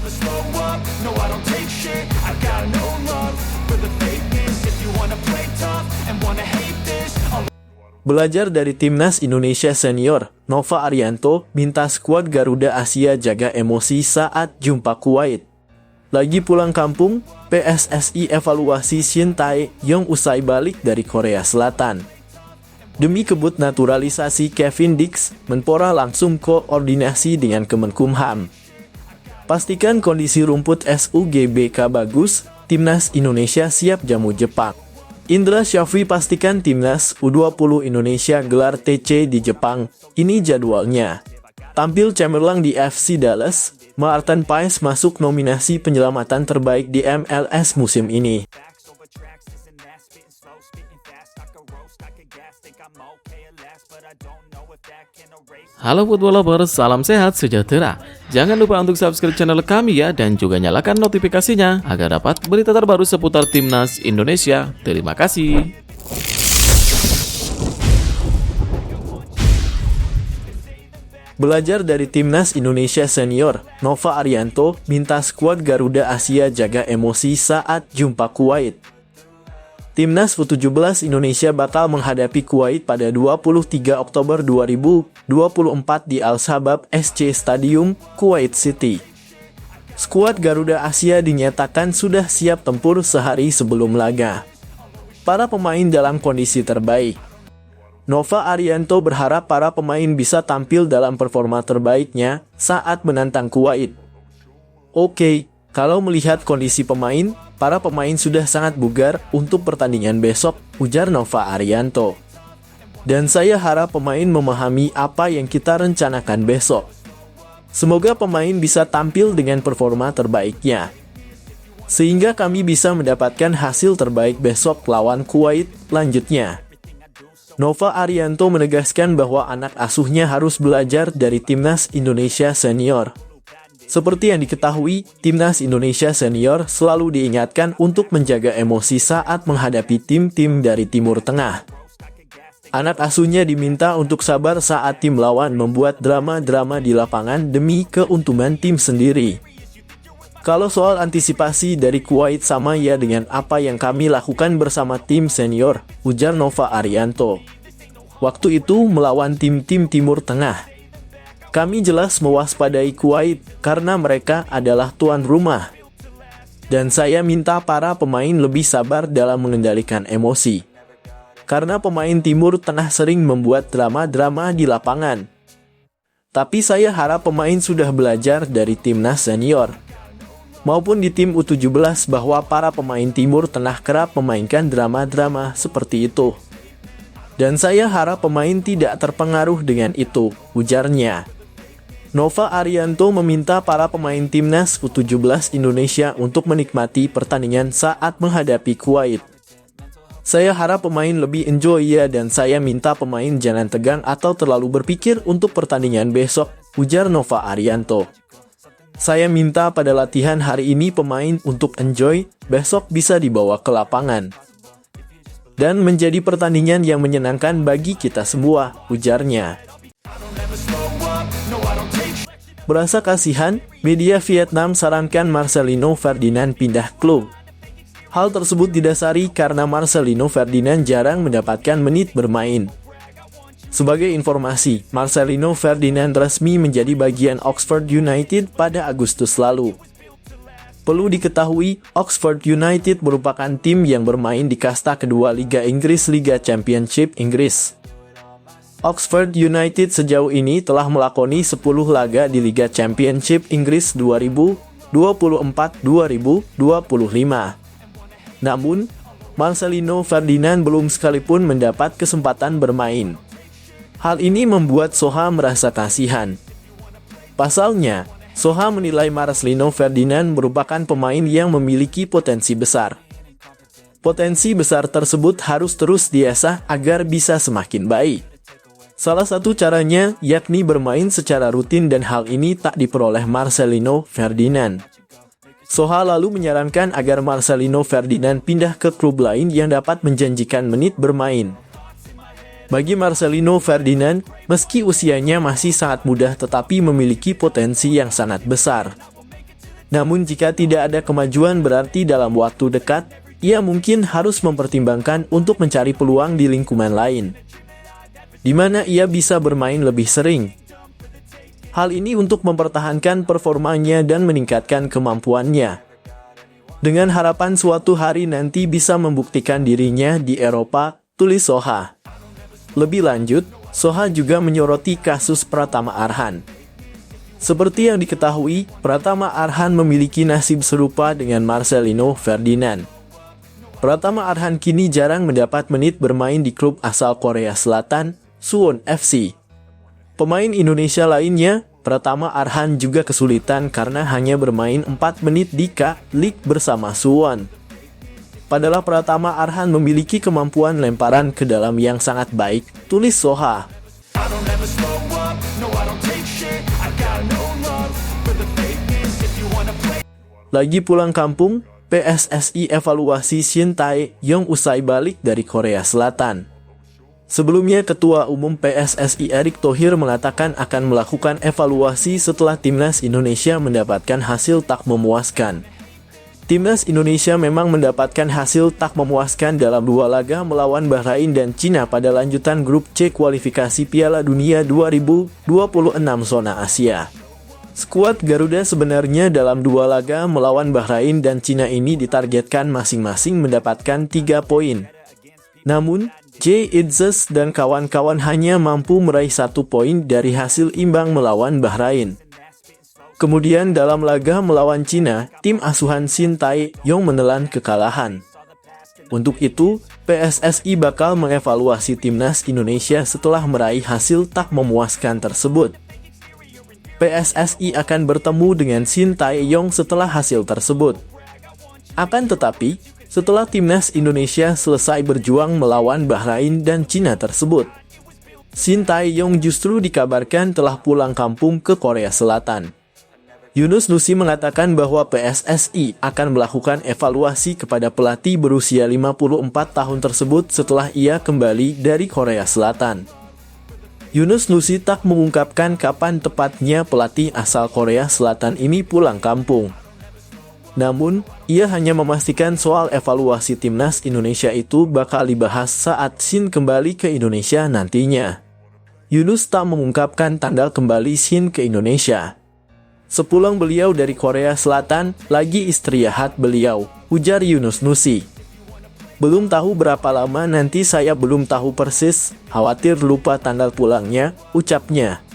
never slow up, no I don't take shit. I got no love for the fakeness. If you wanna play tough and wanna hate this, Belajar dari Timnas Indonesia Senior, Nova Arianto minta skuad Garuda Asia jaga emosi saat jumpa Kuwait. Lagi pulang kampung, PSSI evaluasi Shin Tae-yong usai balik dari Korea Selatan. Demi kebut naturalisasi Kevin Dix, Menpora langsung koordinasi dengan Kemenkumham. Pastikan kondisi rumput SUGBK bagus, Timnas Indonesia siap jamu Jepang. Indra Syafri pastikan Timnas U20 Indonesia gelar TC di Jepang, ini jadwalnya. Tampil cemerlang di FC Dallas, Martin Paes masuk nominasi penyelamatan terbaik di MLS musim ini. Halo football lovers, salam sehat sejahtera. Jangan lupa untuk subscribe channel kami ya, dan juga nyalakan notifikasinya agar dapat berita terbaru seputar Timnas Indonesia. Terima kasih. Belajar dari Timnas Indonesia Senior, Nova Arianto minta skuad Garuda Asia jaga emosi saat jumpa Kuwait. Timnas U17 Indonesia bakal menghadapi Kuwait pada 23 Oktober 2024 di Al-Shabab SC Stadium, Kuwait City. Skuad Garuda Asia dinyatakan sudah siap tempur sehari sebelum laga. Para pemain dalam kondisi terbaik. Nova Arianto berharap para pemain bisa tampil dalam performa terbaiknya saat menantang Kuwait. Oke, kalau melihat kondisi pemain, para pemain sudah sangat bugar untuk pertandingan besok, ujar Nova Arianto. Dan saya harap pemain memahami apa yang kita rencanakan besok. Semoga pemain bisa tampil dengan performa terbaiknya, sehingga kami bisa mendapatkan hasil terbaik besok lawan Kuwait, lanjutnya. Nova Arianto menegaskan bahwa anak asuhnya harus belajar dari Timnas Indonesia Senior. Seperti yang diketahui, Timnas Indonesia Senior selalu diingatkan untuk menjaga emosi saat menghadapi tim-tim dari Timur Tengah. Anak asuhnya diminta untuk sabar saat tim lawan membuat drama-drama di lapangan demi keuntungan tim sendiri. Kalau soal antisipasi dari Kuwait sama ya dengan apa yang kami lakukan bersama tim senior, ujar Nova Arianto. Waktu itu melawan tim-tim Timur Tengah. Kami jelas mewaspadai Kuwait karena mereka adalah tuan rumah. Dan saya minta para pemain lebih sabar dalam mengendalikan emosi. Karena pemain Timur Tengah sering membuat drama-drama di lapangan. Tapi saya harap pemain sudah belajar dari timnas senior maupun di tim U17 bahwa para pemain Timur Tengah kerap memainkan drama-drama seperti itu. Dan saya harap pemain tidak terpengaruh dengan itu, ujarnya. Nova Arianto meminta para pemain Timnas U17 Indonesia untuk menikmati pertandingan saat menghadapi Kuwait. Saya harap pemain lebih enjoy ya, dan saya minta pemain jangan tegang atau terlalu berpikir untuk pertandingan besok, ujar Nova Arianto. Saya minta pada latihan hari ini pemain untuk enjoy, besok bisa dibawa ke lapangan. Dan menjadi pertandingan yang menyenangkan bagi kita semua, ujarnya. Berasa kasihan, media Vietnam sarankan Marcelino Ferdinand pindah klub. Hal tersebut didasari karena Marcelino Ferdinand jarang mendapatkan menit bermain. Sebagai informasi, Marcelino Ferdinand resmi menjadi bagian Oxford United pada Agustus lalu. Perlu diketahui, Oxford United merupakan tim yang bermain di kasta kedua Liga Inggris, Liga Championship Inggris. Oxford United sejauh ini telah melakoni 10 laga di Liga Championship Inggris 2024-2025. Namun, Marcelino Ferdinand belum sekalipun mendapat kesempatan bermain. Hal ini membuat Soha merasa kasihan. Pasalnya, Soha menilai Marcelino Ferdinand merupakan pemain yang memiliki potensi besar. Potensi besar tersebut harus terus diasah agar bisa semakin baik. Salah satu caranya yakni bermain secara rutin, dan hal ini tak diperoleh Marcelino Ferdinand. Soha lalu menyarankan agar Marcelino Ferdinand pindah ke klub lain yang dapat menjanjikan menit bermain. Bagi Marcelino Ferdinand, meski usianya masih sangat muda tetapi memiliki potensi yang sangat besar. Namun jika tidak ada kemajuan berarti dalam waktu dekat, ia mungkin harus mempertimbangkan untuk mencari peluang di lingkungan lain, di mana ia bisa bermain lebih sering. Hal ini untuk mempertahankan performanya dan meningkatkan kemampuannya, dengan harapan suatu hari nanti bisa membuktikan dirinya di Eropa, tulis Soha. Lebih lanjut, Soha juga menyoroti kasus Pratama Arhan. Seperti yang diketahui, Pratama Arhan memiliki nasib serupa dengan Marcelino Ferdinand. Pratama Arhan kini jarang mendapat menit bermain di klub asal Korea Selatan, Suwon FC. Pemain Indonesia lainnya, Pratama Arhan juga kesulitan karena hanya bermain 4 menit di K-League bersama Suwon. Padahal Pratama Arhan memiliki kemampuan lemparan ke dalam yang sangat baik, tulis Soha. Lagi pulang kampung, PSSI evaluasi Shin Tae-yong usai balik dari Korea Selatan. Sebelumnya, Ketua Umum PSSI Erick Thohir mengatakan akan melakukan evaluasi setelah Timnas Indonesia mendapatkan hasil tak memuaskan. Timnas Indonesia memang mendapatkan hasil tak memuaskan dalam 2 laga melawan Bahrain dan Cina pada lanjutan grup C kualifikasi Piala Dunia 2026 zona Asia. Skuad Garuda sebenarnya dalam 2 laga melawan Bahrain dan Cina ini ditargetkan masing-masing mendapatkan 3 poin. Namun, Jay Idzes dan kawan-kawan hanya mampu meraih 1 poin dari hasil imbang melawan Bahrain. Kemudian dalam laga melawan Cina, tim asuhan Shin Tae-yong menelan kekalahan. Untuk itu, PSSI bakal mengevaluasi Timnas Indonesia setelah meraih hasil tak memuaskan tersebut. PSSI akan bertemu dengan Shin Tae-yong setelah hasil tersebut. Akan tetapi, setelah Timnas Indonesia selesai berjuang melawan Bahrain dan Cina tersebut, Shin Tae-yong justru dikabarkan telah pulang kampung ke Korea Selatan. Yunus Nusi mengatakan bahwa PSSI akan melakukan evaluasi kepada pelatih berusia 54 tahun tersebut setelah ia kembali dari Korea Selatan. Yunus Nusi tak mengungkapkan kapan tepatnya pelatih asal Korea Selatan ini pulang kampung. Namun, ia hanya memastikan soal evaluasi Timnas Indonesia itu bakal dibahas saat Shin kembali ke Indonesia nantinya. Yunus tak mengungkapkan tanggal kembali Shin ke Indonesia. Sepulang beliau dari Korea Selatan, lagi istirahat beliau, ujar Yunus Nusi. Belum tahu berapa lama nanti, saya belum tahu persis, khawatir lupa tanggal pulangnya, ucapnya.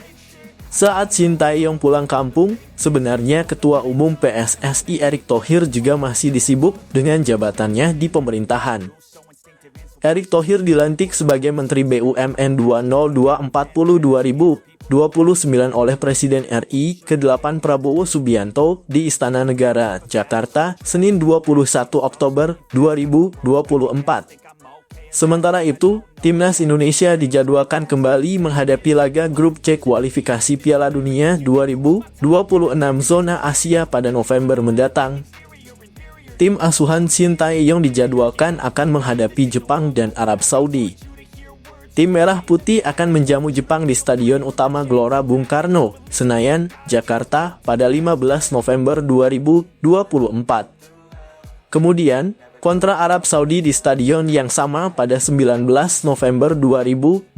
Saat Shin Tae-yong pulang kampung, sebenarnya Ketua Umum PSSI Erick Thohir juga masih disibuk dengan jabatannya di pemerintahan. Erick Thohir dilantik sebagai Menteri BUMN 2024-2029 oleh Presiden RI ke-8 Prabowo Subianto di Istana Negara, Jakarta, Senin 21 Oktober 2024. Sementara itu, Timnas Indonesia dijadwalkan kembali menghadapi laga grup C kualifikasi Piala Dunia 2026 zona Asia pada November mendatang. Tim asuhan Shin Tae-yong dijadwalkan akan menghadapi Jepang dan Arab Saudi. Tim Merah Putih akan menjamu Jepang di Stadion Utama Gelora Bung Karno, Senayan, Jakarta pada 15 November 2024. Kemudian, kontra Arab Saudi di stadion yang sama pada 19 November 2024.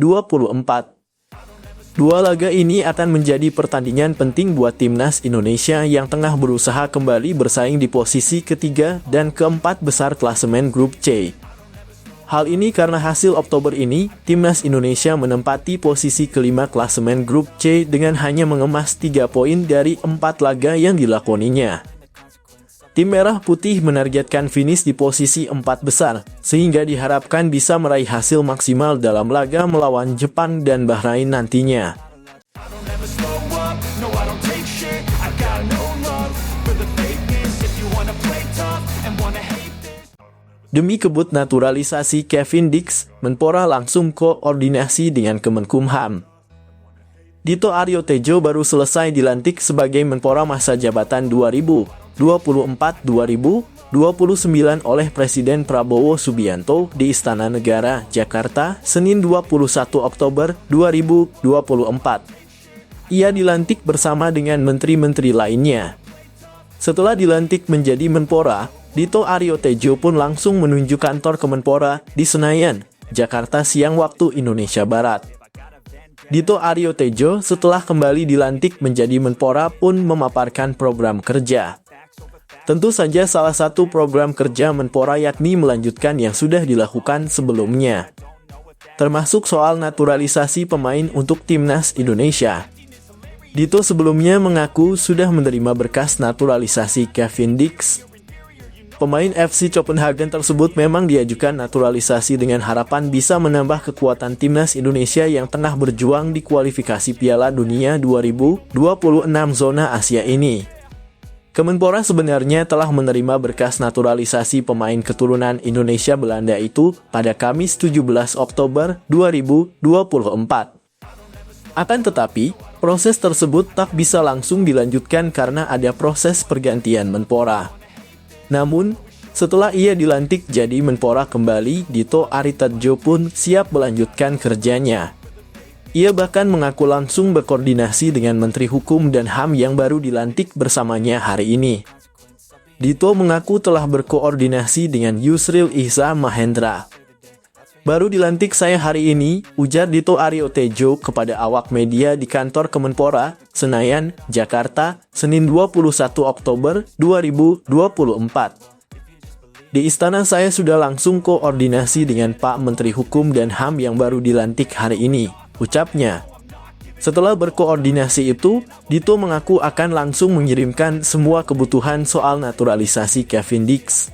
Dua laga ini akan menjadi pertandingan penting buat Timnas Indonesia yang tengah berusaha kembali bersaing di posisi ketiga dan keempat besar klasemen grup C. Hal ini karena hasil Oktober ini, Timnas Indonesia menempati posisi kelima klasemen grup C dengan hanya mengemas 3 poin dari 4 laga yang dilakoninya. Tim Merah Putih menargetkan finish di posisi 4 besar, sehingga diharapkan bisa meraih hasil maksimal dalam laga melawan Jepang dan Bahrain nantinya. Demi kebut naturalisasi Kevin Dix, Menpora langsung koordinasi dengan Kemenkumham. Dito Aryo Tejo baru selesai dilantik sebagai Menpora masa jabatan 2024-2029 oleh Presiden Prabowo Subianto di Istana Negara, Jakarta, Senin 21 Oktober 2024. Ia dilantik bersama dengan menteri-menteri lainnya. Setelah dilantik menjadi Menpora, Dito Aryo Tejo pun langsung menuju kantor Kemenpora di Senayan, Jakarta siang waktu Indonesia Barat. Dito Aryo Tejo setelah kembali dilantik menjadi Menpora pun memaparkan program kerja. Tentu saja salah satu program kerja Menpora yakni melanjutkan yang sudah dilakukan sebelumnya, termasuk soal naturalisasi pemain untuk Timnas Indonesia. Dito sebelumnya mengaku sudah menerima berkas naturalisasi Kevin Dix. Pemain FC Copenhagen tersebut memang diajukan naturalisasi dengan harapan bisa menambah kekuatan Timnas Indonesia yang tengah berjuang di kualifikasi Piala Dunia 2026 zona Asia ini. Kemenpora sebenarnya telah menerima berkas naturalisasi pemain keturunan Indonesia Belanda itu pada Kamis 17 Oktober 2024. Akan tetapi, proses tersebut tak bisa langsung dilanjutkan karena ada proses pergantian Menpora. Namun, setelah ia dilantik jadi Menpora kembali, Dito Aryo Tejo pun siap melanjutkan kerjanya. Ia bahkan mengaku langsung berkoordinasi dengan Menteri Hukum dan HAM yang baru dilantik bersamanya hari ini. Dito mengaku telah berkoordinasi dengan Yusril Ihza Mahendra. Baru dilantik saya hari ini, ujar Dito Aryo Tejo kepada awak media di kantor Kemenpora, Senayan, Jakarta, Senin 21 Oktober 2024. Di istana saya sudah langsung koordinasi dengan Pak Menteri Hukum dan HAM yang baru dilantik hari ini, ucapnya. Setelah berkoordinasi itu, Dito mengaku akan langsung mengirimkan semua kebutuhan soal naturalisasi Kevin Dix.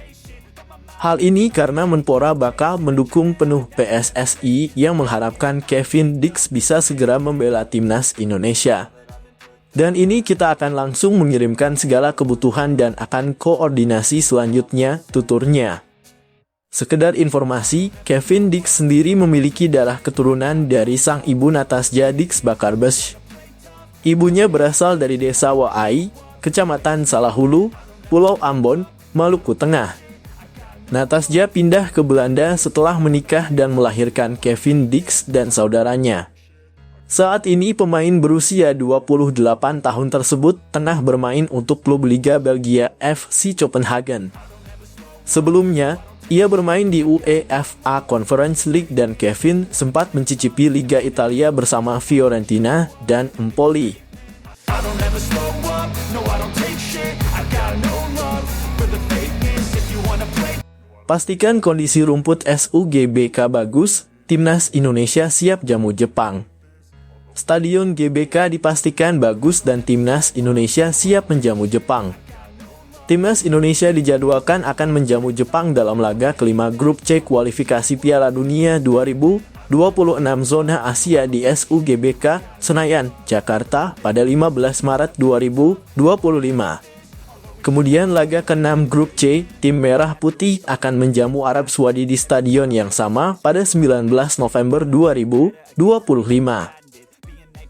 Hal ini karena Menpora bakal mendukung penuh PSSI yang mengharapkan Kevin Dix bisa segera membela Timnas Indonesia. Dan ini kita akan langsung mengirimkan segala kebutuhan dan akan koordinasi selanjutnya, tuturnya. Sekedar informasi, Kevin Dix sendiri memiliki darah keturunan dari sang ibu Natasja Dix Bakarbes. Ibunya berasal dari desa Waai, Kecamatan Salahulu, Pulau Ambon, Maluku Tengah. Natasja pindah ke Belanda setelah menikah dan melahirkan Kevin Dix dan saudaranya. Saat ini pemain berusia 28 tahun tersebut tengah bermain untuk klub Liga Belgia FC Copenhagen. Sebelumnya, ia bermain di UEFA Conference League dan Kevin sempat mencicipi Liga Italia bersama Fiorentina dan Empoli. Pastikan kondisi rumput SUGBK bagus, Timnas Indonesia siap jamu Jepang. Stadion GBK dipastikan bagus dan Timnas Indonesia siap menjamu Jepang. Timnas Indonesia dijadwalkan akan menjamu Jepang dalam laga kelima grup C kualifikasi Piala Dunia 2026 zona Asia di SUGBK Senayan, Jakarta pada 15 Maret 2025. Kemudian laga ke-6 grup C, tim Merah Putih akan menjamu Arab Saudi di stadion yang sama pada 19 November 2025.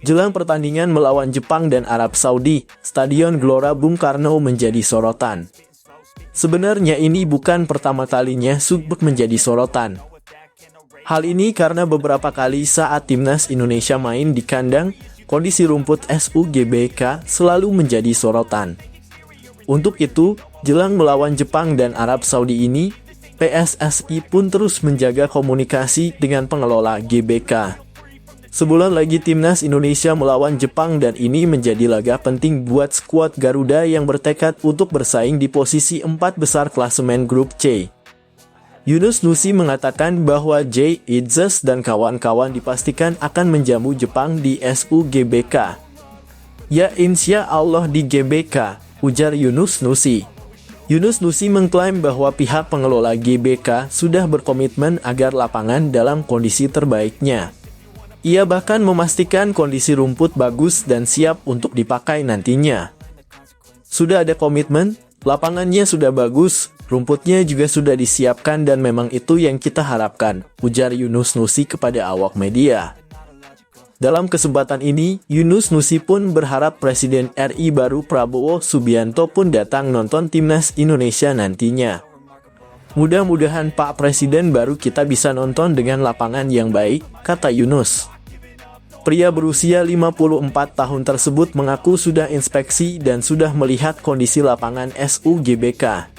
Jelang pertandingan melawan Jepang dan Arab Saudi, Stadion Gelora Bung Karno menjadi sorotan. Sebenarnya ini bukan pertama kalinya Sugbek menjadi sorotan. Hal ini karena beberapa kali saat Timnas Indonesia main di kandang, kondisi rumput SUGBK selalu menjadi sorotan. Untuk itu, jelang melawan Jepang dan Arab Saudi ini, PSSI pun terus menjaga komunikasi dengan pengelola GBK. Sebulan lagi Timnas Indonesia melawan Jepang dan ini menjadi laga penting buat skuad Garuda yang bertekad untuk bersaing di posisi 4 besar klasemen grup C. Yunus Nusi mengatakan bahwa Jay Idzes dan kawan-kawan dipastikan akan menjamu Jepang di SUGBK. Ya insya Allah di GBK, ujar Yunus Nusi. Yunus Nusi mengklaim bahwa pihak pengelola GBK sudah berkomitmen agar lapangan dalam kondisi terbaiknya. Ia bahkan memastikan kondisi rumput bagus dan siap untuk dipakai nantinya. Sudah ada komitmen, lapangannya sudah bagus, rumputnya juga sudah disiapkan dan memang itu yang kita harapkan, ujar Yunus Nusi kepada awak media. Dalam kesempatan ini, Yunus Nusi pun berharap Presiden RI baru Prabowo Subianto pun datang nonton Timnas Indonesia nantinya. Mudah-mudahan Pak Presiden baru kita bisa nonton dengan lapangan yang baik, kata Yunus. Pria berusia 54 tahun tersebut mengaku sudah inspeksi dan sudah melihat kondisi lapangan SUGBK.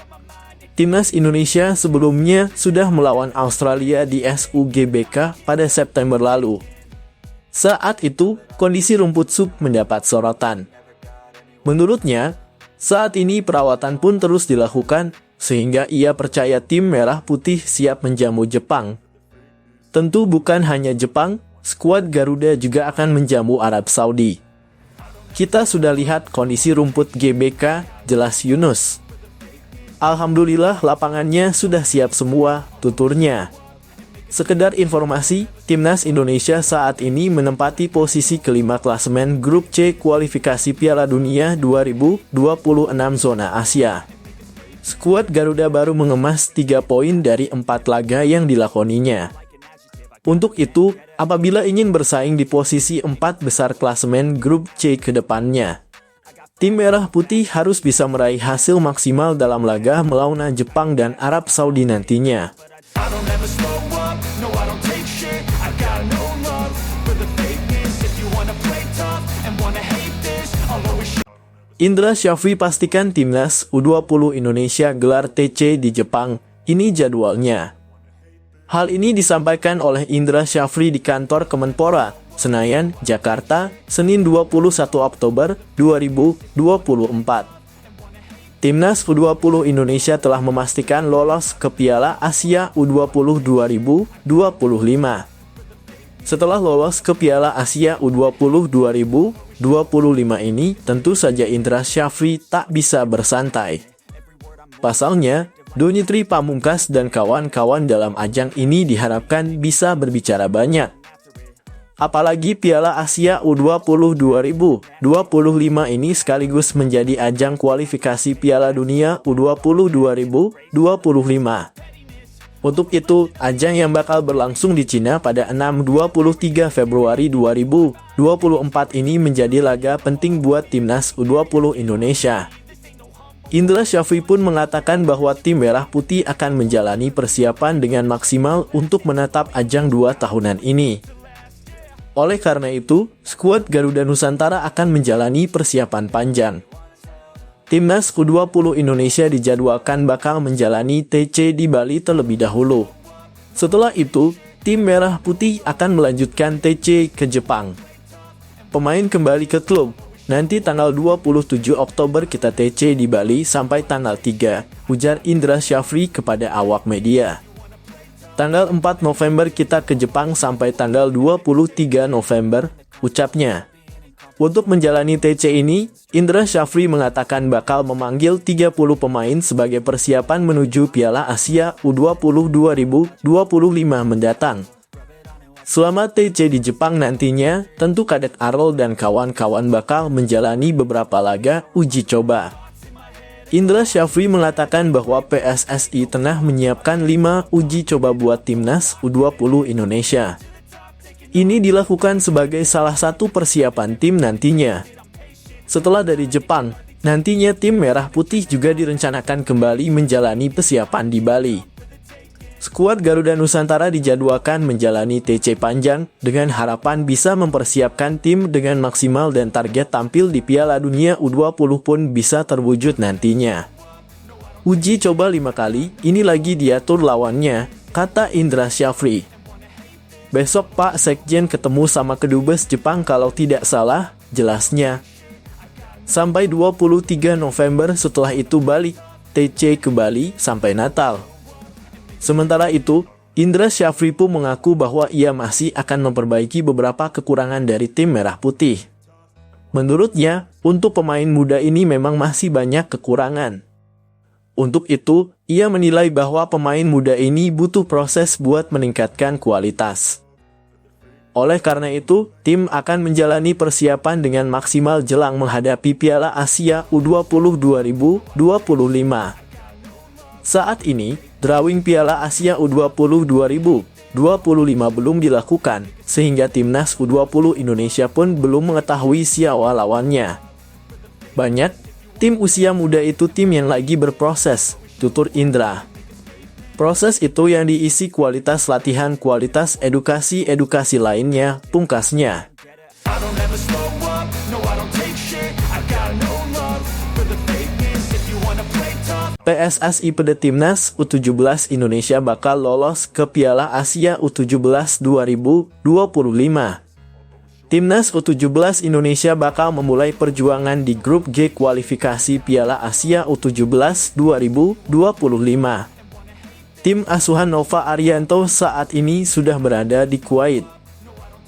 Timnas Indonesia sebelumnya sudah melawan Australia di SUGBK pada September lalu. Saat itu, kondisi rumput SUG mendapat sorotan. Menurutnya, saat ini perawatan pun terus dilakukan, sehingga ia percaya tim merah putih siap menjamu Jepang. Tentu bukan hanya Jepang, skuad Garuda juga akan menjamu Arab Saudi. Kita sudah lihat kondisi rumput GBK, jelas Yunus. Alhamdulillah lapangannya sudah siap semua, tuturnya. Sekedar informasi, Timnas Indonesia saat ini menempati posisi kelima klasemen Grup C kualifikasi Piala Dunia 2026 zona Asia. Skuad Garuda baru mengemas 3 poin dari 4 laga yang dilakoninya. Untuk itu, apabila ingin bersaing di posisi 4 besar klasemen Grup C ke depannya, tim merah putih harus bisa meraih hasil maksimal dalam laga melawan Jepang dan Arab Saudi nantinya. Indra Syafri pastikan Timnas U20 Indonesia gelar TC di Jepang, ini jadwalnya. Hal ini disampaikan oleh Indra Syafri di kantor Kemenpora, Senayan, Jakarta, Senin 21 Oktober 2024. Timnas U20 Indonesia telah memastikan lolos ke Piala Asia U20 2025. Setelah lolos ke Piala Asia U20 2025 ini, tentu saja Indra Syafri tak bisa bersantai. Pasalnya, Donitri Pamungkas dan kawan-kawan dalam ajang ini diharapkan bisa berbicara banyak. Apalagi Piala Asia U20 2025 ini sekaligus menjadi ajang kualifikasi Piala Dunia U20 2025. Untuk itu, ajang yang bakal berlangsung di Cina pada 6-23 Februari 2024 ini menjadi laga penting buat Timnas U20 Indonesia. Indra Syafri pun mengatakan bahwa tim merah putih akan menjalani persiapan dengan maksimal untuk menatap ajang 2 tahunan ini. Oleh karena itu, skuad Garuda Nusantara akan menjalani persiapan panjang. Timnas U20 Indonesia dijadwalkan bakal menjalani TC di Bali terlebih dahulu. Setelah itu, tim merah putih akan melanjutkan TC ke Jepang. Pemain kembali ke klub. Nanti tanggal 27 Oktober kita TC di Bali sampai tanggal 3, ujar Indra Syafri kepada awak media. Tanggal 4 November kita ke Jepang sampai tanggal 23 November, ucapnya. Untuk menjalani TC ini, Indra Syafri mengatakan bakal memanggil 30 pemain sebagai persiapan menuju Piala Asia U20 2025 mendatang. Selama TC di Jepang nantinya, tentu Kadek Arol dan kawan-kawan bakal menjalani beberapa laga uji coba. Indra Syafri mengatakan bahwa PSSI tengah menyiapkan 5 uji coba buat Timnas U20 Indonesia. Ini dilakukan sebagai salah satu persiapan tim nantinya. Setelah dari Jepang, nantinya tim merah putih juga direncanakan kembali menjalani persiapan di Bali. Skuad Garuda Nusantara dijadwalkan menjalani TC panjang dengan harapan bisa mempersiapkan tim dengan maksimal dan target tampil di Piala Dunia U20 pun bisa terwujud nantinya. Uji coba 5 kali, ini lagi diatur lawannya, kata Indra Syafri. Besok Pak Sekjen ketemu sama kedubes Jepang kalau tidak salah, jelasnya. Sampai 23 November setelah itu balik, TC ke Bali sampai Natal. Sementara itu, Indra Syafri pun mengaku bahwa ia masih akan memperbaiki beberapa kekurangan dari tim merah putih. Menurutnya, untuk pemain muda ini memang masih banyak kekurangan. Untuk itu, ia menilai bahwa pemain muda ini butuh proses buat meningkatkan kualitas. Oleh karena itu, tim akan menjalani persiapan dengan maksimal jelang menghadapi Piala Asia U20 2025. Saat ini, drawing Piala Asia U20 2025 belum dilakukan, sehingga Timnas U20 Indonesia pun belum mengetahui siapa lawannya. Banyak, tim usia muda itu tim yang lagi berproses, tutur Indra. Proses itu yang diisi kualitas latihan, kualitas edukasi lainnya, pungkasnya. don't ever slow up, no I don't take shit. I got no love for the fakeness. If you wanna play tough. PSSI pada Timnas U17 Indonesia bakal lolos ke Piala Asia U17 2025. Timnas U17 Indonesia bakal memulai perjuangan di grup G kualifikasi Piala Asia U17 2025. Tim asuhan Nova Arianto saat ini sudah berada di Kuwait.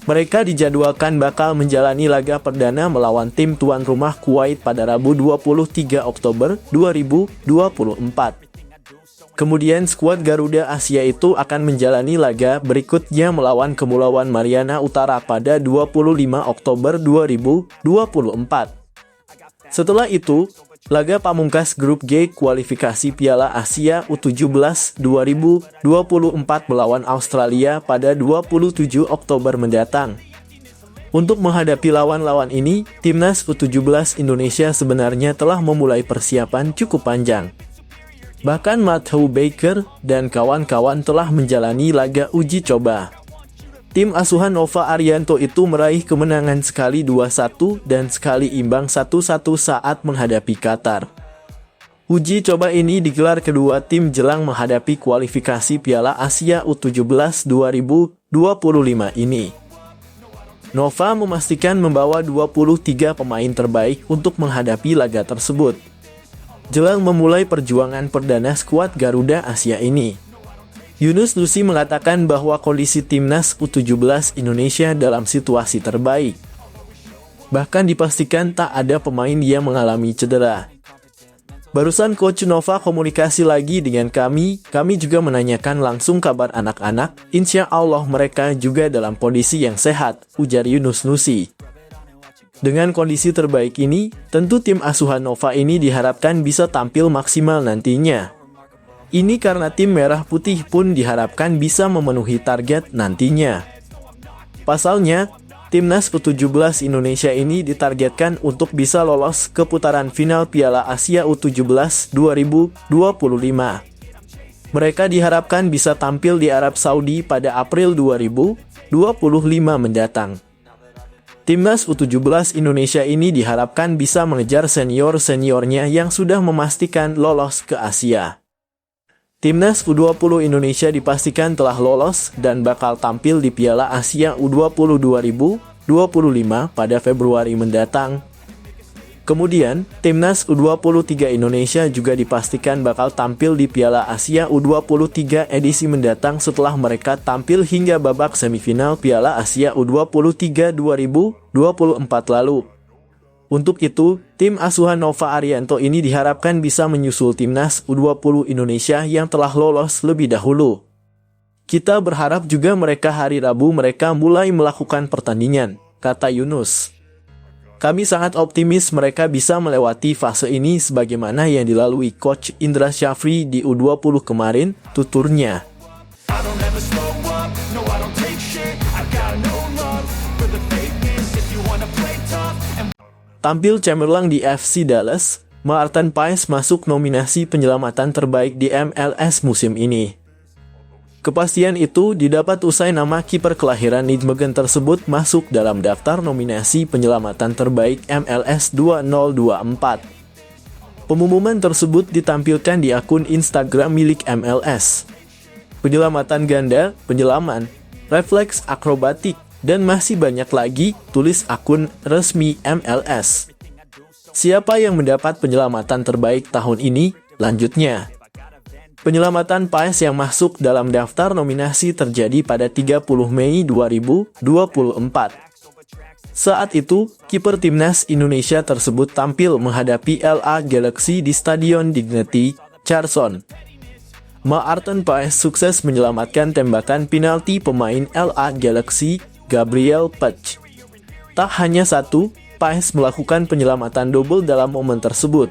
Mereka dijadwalkan bakal menjalani laga perdana melawan tim tuan rumah Kuwait pada Rabu 23 Oktober 2024. Kemudian skuad Garuda Asia itu akan menjalani laga berikutnya melawan Kepulauan Mariana Utara pada 25 Oktober 2024. Setelah itu, laga pamungkas grup G kualifikasi Piala Asia U17 2024 melawan Australia pada 27 Oktober mendatang. Untuk menghadapi lawan-lawan ini, Timnas U17 Indonesia sebenarnya telah memulai persiapan cukup panjang. Bahkan Matthew Baker dan kawan-kawan telah menjalani laga uji coba. Tim asuhan Nova Arianto itu meraih kemenangan sekali 2-1 dan sekali imbang 1-1 saat menghadapi Qatar. Uji coba ini digelar kedua tim jelang menghadapi kualifikasi Piala Asia U17 2025 ini. Nova memastikan membawa 23 pemain terbaik untuk menghadapi laga tersebut. Jelang memulai perjuangan perdana skuad Garuda Asia ini, Yunus Nusi mengatakan bahwa kondisi Timnas U17 Indonesia dalam situasi terbaik. Bahkan dipastikan tak ada pemain yang mengalami cedera. Barusan Coach Nova komunikasi lagi dengan kami juga menanyakan langsung kabar anak-anak, insya Allah mereka juga dalam kondisi yang sehat, ujar Yunus Nusi. Dengan kondisi terbaik ini, tentu tim asuhan Nova ini diharapkan bisa tampil maksimal nantinya. Ini karena tim merah putih pun diharapkan bisa memenuhi target nantinya. Pasalnya, Timnas U17 Indonesia ini ditargetkan untuk bisa lolos ke putaran final Piala Asia U17 2025. Mereka diharapkan bisa tampil di Arab Saudi pada April 2025 mendatang. Timnas U17 Indonesia ini diharapkan bisa mengejar senior-seniornya yang sudah memastikan lolos ke Asia. Timnas U20 Indonesia dipastikan telah lolos dan bakal tampil di Piala Asia U20 2025 pada Februari mendatang. Kemudian, Timnas U23 Indonesia juga dipastikan bakal tampil di Piala Asia U23 edisi mendatang setelah mereka tampil hingga babak semifinal Piala Asia U23 2024 lalu. Untuk itu, tim asuhan Nova Arianto ini diharapkan bisa menyusul Timnas U20 Indonesia yang telah lolos lebih dahulu. Kita berharap juga mereka hari Rabu mereka mulai melakukan pertandingan, kata Yunus. Kami sangat optimis mereka bisa melewati fase ini sebagaimana yang dilalui Coach Indra Syafri di U20 kemarin, tuturnya. Tampil cemerlang di FC Dallas, Maarten Paes masuk nominasi penyelamatan terbaik di MLS musim ini. Kepastian itu didapat usai nama kiper kelahiran Nijmegen tersebut masuk dalam daftar nominasi penyelamatan terbaik MLS 2024. Pengumuman tersebut ditampilkan di akun Instagram milik MLS. Penyelamatan ganda, penyelaman, refleks akrobatik, dan masih banyak lagi, tulis akun resmi MLS. Siapa yang mendapat penyelamatan terbaik tahun ini? Lanjutnya. Penyelamatan Paes yang masuk dalam daftar nominasi terjadi pada 30 Mei 2024. Saat itu, kiper Timnas Indonesia tersebut tampil menghadapi LA Galaxy di Stadion Dignity, Carson. Maarten Paes sukses menyelamatkan tembakan penalti pemain LA Galaxy, Gabriel Pech. Tak hanya satu, Paes melakukan penyelamatan double dalam momen tersebut.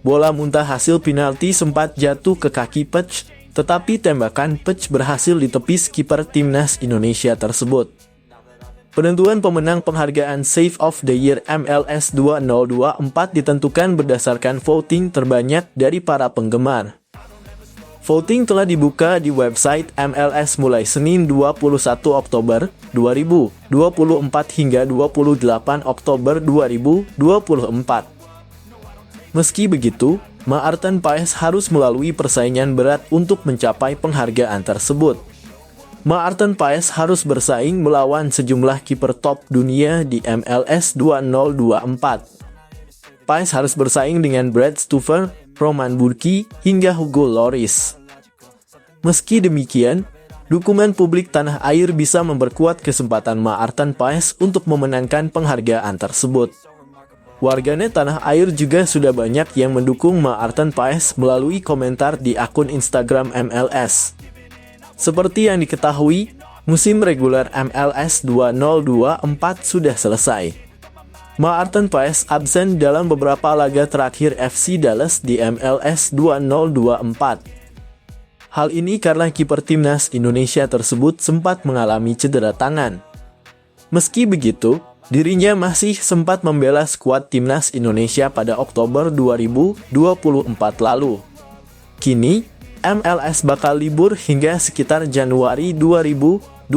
Bola muntah hasil penalti sempat jatuh ke kaki Pech, tetapi tembakan Pech berhasil ditepis kiper Timnas Indonesia tersebut. Penentuan pemenang penghargaan Save of the Year MLS 2024 ditentukan berdasarkan voting terbanyak dari para penggemar. Voting telah dibuka di website MLS mulai Senin 21 Oktober 2024 hingga 28 Oktober 2024. Meski begitu, Maarten Paes harus melalui persaingan berat untuk mencapai penghargaan tersebut. Maarten Paes harus bersaing melawan sejumlah kiper top dunia di MLS 2024. Paes harus bersaing dengan Brad Stuver, Roman Burki, hingga Hugo Lloris. Meski demikian, dukungan publik tanah air bisa memperkuat kesempatan Maarten Paes untuk memenangkan penghargaan tersebut. Warganet tanah air juga sudah banyak yang mendukung Maarten Paes melalui komentar di akun Instagram MLS. Seperti yang diketahui, musim reguler MLS 2024 sudah selesai. Maarten Paes absen dalam beberapa laga terakhir FC Dallas di MLS 2024. Hal ini karena kiper timnas Indonesia tersebut sempat mengalami cedera tangan. Meski begitu, dirinya masih sempat membela skuad timnas Indonesia pada Oktober 2024 lalu. Kini, MLS bakal libur hingga sekitar Januari 2025.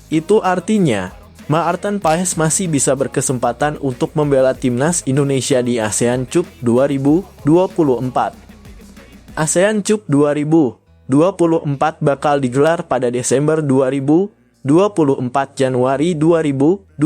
Itu artinya, Maarten Paes masih bisa berkesempatan untuk membela timnas Indonesia di ASEAN Cup 2024. ASEAN Cup 2024 bakal digelar pada Desember 2024 Januari 2025.